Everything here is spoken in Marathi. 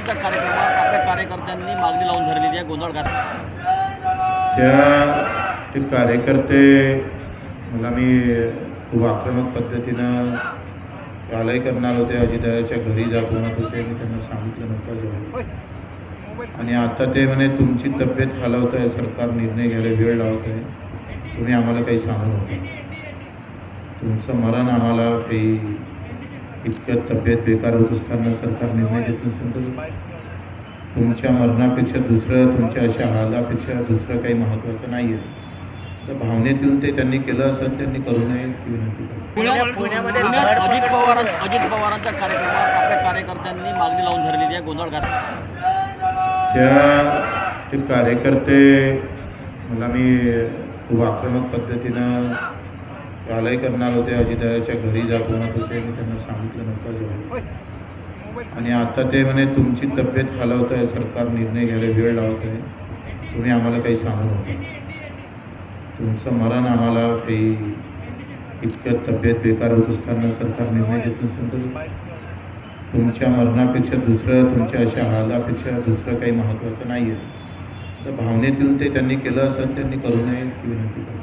पवारांच्या कार्यक्रमात आपल्या कार्यकर्त्यांनी मागणी लावून धरलेली आहे, गोंधळ घातला. ते कार्यकर्ते मला मी खूप आक्रमक पद्धतीनं कारवाई करणार होते. अजितदादाच्या घरी जात म्हणत होते. मी त्यांना सांगितलं नव्हतं जाऊ. आणि आता ते म्हणे तुमची तब्येत खालावत आहे, सरकार निर्णय घ्यायला वेळ लावत आहे, तुम्ही आम्हाला काही सांगू नका. तुमचं मरण आम्हाला काही इतकं तब्येत बेकार होत असताना सरकार निर्णय घेत नसेल तर तुमच्या मरणापेक्षा दुसरं, तुमच्या अशा हालापेक्षा दुसरं काही महत्त्वाचं नाही आहे. तर भावनेत येऊन ते त्यांनी केलं असं त्यांनी करू नये ही विनंती करतो. पुण्यात अजित पवारांच्या कार्यक्रमात आपल्या कार्यकर्त्यांनी मागणी लावून धरलेली आहे, गोंधळ घातला. ते कार्यकर्ते मला मी खूप आक्रमक पद्धतीनं कारवाई करणार होते. अजितदादाच्या घरी जात म्हणत होते. मी त्यांना सांगितलं नव्हतं जाऊ. आणि आता ते म्हणे तुमची तब्येत खालावत आहे, सरकार निर्णय घ्यायला वेळ लावत आहे, तुम्ही आम्हाला काही सांगू नका. तुमचं मरण आम्हाला काही इतकं तब्येत बेकार होत असताना सरकार निर्णय घेत नसेल तर तुमच्या मरणापेक्षा दुसरं, तुमच्या अशा हालापेक्षा दुसरं काही महत्त्वाचं नाही आहे. तर भावनेत येऊन ते त्यांनी केलं असं त्यांनी करू नये ही विनंती करतो.